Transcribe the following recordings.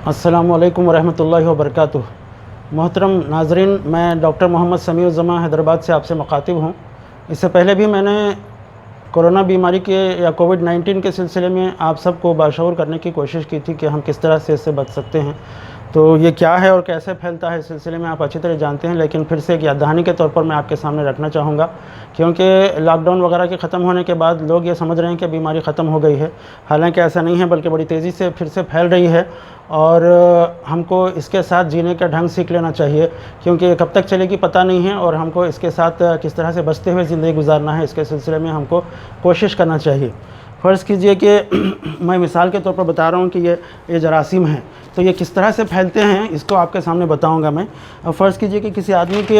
अस्सलामु अलैकुम वरहमतुल्लाहि वबरकातुह। मोहतरम नाज़रीन, मैं डॉक्टर मोहम्मद समीउज़्ज़मा हैदराबाद से आपसे मुखातिब हूँ। इससे पहले भी मैंने कोरोना बीमारी के या कोविड-19 के सिलसिले में आप सबको बाशऊर करने की कोशिश की थी कि हम किस तरह से इससे बच सकते हैं। तो ये क्या है और कैसे फैलता है, इस सिलसिले में आप अच्छी तरह जानते हैं, लेकिन फिर से एक याद दहानी के तौर पर मैं आपके सामने रखना चाहूँगा, क्योंकि लॉकडाउन वगैरह के ख़त्म होने के बाद लोग ये समझ रहे हैं कि बीमारी ख़त्म हो गई है। हालांकि ऐसा नहीं है, बल्कि बड़ी तेज़ी से फिर से फैल रही है और हमको इसके साथ जीने का ढंग सीख लेना चाहिए, क्योंकि कब तक चलेगी पता नहीं है और हमको इसके साथ किस तरह से बचते हुए ज़िंदगी गुजारना है, इसके सिलसिले में हमको कोशिश करना चाहिए। फ़र्ज़ कीजिए कि मैं मिसाल के तौर पर बता रहा हूँ कि ये जरासीम हैं, तो ये किस तरह से फैलते हैं इसको आपके सामने बताऊँगा मैं। फ़र्ज़ कीजिए कि किसी आदमी के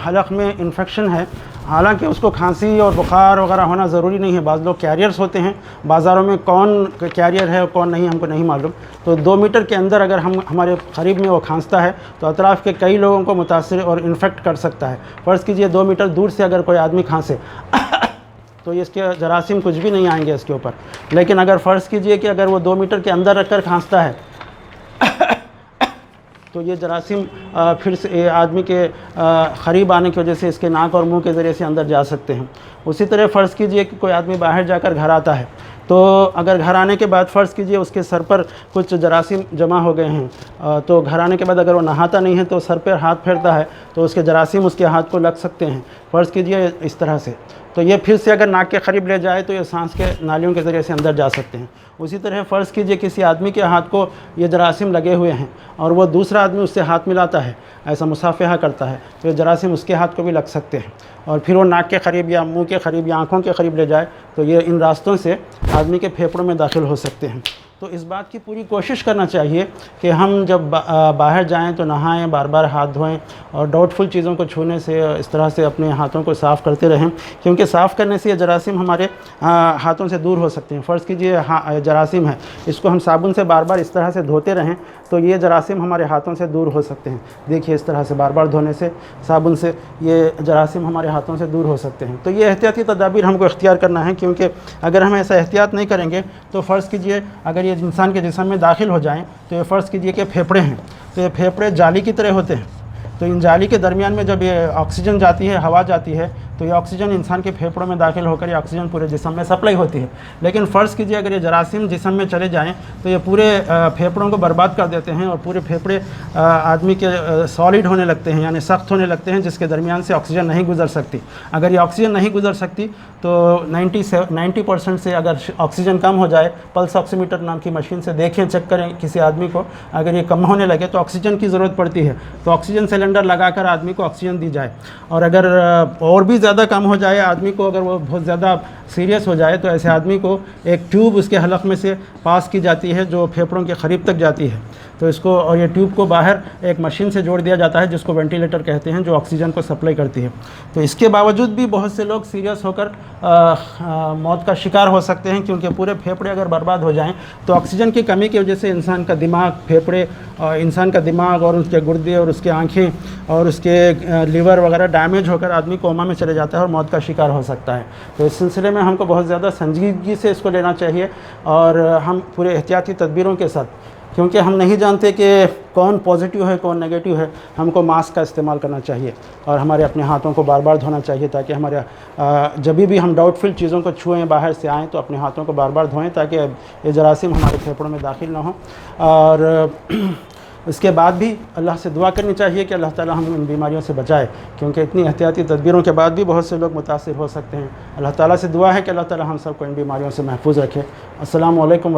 हलक़ में इन्फेक्शन है, हालांकि उसको खांसी और बुखार वगैरह होना ज़रूरी नहीं है। बाज़ लोग कैरियर्स होते हैं, बाज़ारों में कौन कैरियर है और कौन नहीं हमको नहीं मालूम। तो 2 मीटर के अंदर अगर हमारे करीब में वो खांसता है तो अतराफ़ के कई लोगों को मुतासिर और इन्फेक्ट कर सकता है। फ़र्ज़ कीजिए 2 मीटर दूर से अगर कोई आदमी खांसे तो इसके जरासीम कुछ भी नहीं आएंगे इसके ऊपर। लेकिन अगर फ़र्ज़ कीजिए कि अगर वो 2 मीटर के अंदर रख कर खांसता है तो ये जरासीम फिर से आदमी के क़रीब आने की वजह से इसके नाक और मुंह के ज़रिए से अंदर जा सकते हैं। उसी तरह फ़र्ज़ कीजिए कि कोई आदमी बाहर जाकर घर आता है, तो अगर घर आने के बाद फ़र्ज़ कीजिए उसके सर पर कुछ जरासीम जमा हो गए हैं, तो घर आने के बाद अगर वो नहाता नहीं है तो सर पर हाथ फेरता है तो उसके जरासीम उसके हाथ को लग सकते हैं। फ़र्ज़ कीजिए इस तरह से, तो ये फिर से अगर नाक के करीब ले जाए तो ये सांस के नालियों के ज़रिए से अंदर जा सकते हैं। उसी तरह फ़र्ज़ कीजिए किसी आदमी के हाथ को ये जरासीम लगे हुए हैं और वो दूसरा आदमी उससे हाथ मिलाता है, ऐसा मुसाफ़हा करता है, तो ये जरासीम उसके हाथ को भी लग सकते हैं। और फिर वो नाक के करीब या मुंह के करीब या आँखों के करीब ले जाए तो ये इन रास्तों से आदमी के फेफड़ों में दाखिल हो सकते हैं। तो इस बात की पूरी कोशिश करना चाहिए कि हम जब बाहर जाएं तो नहाएं, बार बार हाथ धोएं और डाउटफुल चीज़ों को छूने से इस तरह से अपने हाथों को साफ़ करते रहें, क्योंकि साफ़ करने से ये जरासीम हमारे हाथों से दूर हो सकते हैं। फ़र्ज़ कीजिए जरासीम है, इसको हम साबुन से बार बार इस तरह से धोते रहें तो ये जरासीम हमारे हाथों से दूर हो सकते हैं। देखिए इस तरह से बार बार धोने से, साबुन से, ये जरासीम हमारे हाथों से दूर हो सकते हैं। तो ये एहतियाती तदाबीर हमको इख्तियार करना है, क्योंकि अगर हम ऐसा एहतियात नहीं करेंगे तो फ़र्ज़ कीजिए अगर ये इंसान के जिस्म में दाखिल हो जाएं तो ये फ़र्ज़ कीजिए कि फेफड़े हैं, तो ये फेफड़े जाली की तरह होते हैं। तो इन जाली के दरमियान में जब ये ऑक्सीजन जाती है, हवा जाती है, तो ये ऑक्सीजन इंसान के फेफड़ों में दाखिल होकर ये ऑक्सीजन पूरे जिस्म में सप्लाई होती है। लेकिन फ़र्ज़ कीजिए अगर ये जरासीम जिस्म में चले जाएं तो ये पूरे फेफड़ों को बर्बाद कर देते हैं और पूरे फेफड़े आदमी के सॉलिड होने लगते हैं, यानी सख्त होने लगते हैं, जिसके दरमियान से ऑक्सीजन नहीं गुजर सकती। अगर ये ऑक्सीजन नहीं गुजर सकती तो 90% से अगर ऑक्सीजन कम हो जाए, पल्स ऑक्सीमीटर नाम की मशीन से देखें, चेक करें किसी आदमी को, अगर ये कम होने लगे तो ऑक्सीजन की ज़रूरत पड़ती है, तो ऑक्सीजन सिलेंडर लगाकर आदमी को ऑक्सीजन दी जाए। और अगर और भी ज़्यादा कम हो जाए आदमी को, अगर वो बहुत ज़्यादा सीरियस हो जाए, तो ऐसे आदमी को एक ट्यूब उसके हलक़ में से पास की जाती है जो फेफड़ों के करीब तक जाती है। तो इसको और ये ट्यूब को बाहर एक मशीन से जोड़ दिया जाता है जिसको वेंटिलेटर कहते हैं, जो ऑक्सीजन को सप्लाई करती है। तो इसके बावजूद भी बहुत से लोग सीरियस होकर मौत का शिकार हो सकते हैं, क्योंकि पूरे फेफड़े अगर बर्बाद हो जाएं तो ऑक्सीजन की कमी की वजह से इंसान का दिमाग, फेफड़े, इंसान का दिमाग और उसके गुर्दे और उसके आँखें और उसके लीवर वगैरह डैमेज होकर आदमी कोमा में चले जाता है और मौत का शिकार हो सकता है। तो इस सिलसिले में हमको बहुत ज़्यादा संजीदगी से इसको लेना चाहिए और हम पूरे एहतियाती तदबीरों के साथ, क्योंकि हम नहीं जानते कि कौन पॉजिटिव है कौन नेगेटिव है, हमको मास्क का इस्तेमाल करना चाहिए और हमारे अपने हाथों को बार बार धोना चाहिए, ताकि हमारे जब भी हम डाउटफुल चीज़ों को छुएं, बाहर से आएँ तो अपने हाथों को बार बार धोएं, ताकि ये जरासीम हमारे फेफड़ों में दाखिल ना हो। और इसके बाद भी अल्लाह से दुआ करनी चाहिए कि अल्लाह ताला हम इन बीमारियों से बचाए, क्योंकि इतनी एहतियाती तदबीरों के बाद भी बहुत से लोग मुतासिर हो सकते हैं। अल्लाह ताला से दुआ है कि अल्लाह ताला हम सबको इन बीमारियों से महफूज रखे। अस्सलामु अलैकुम।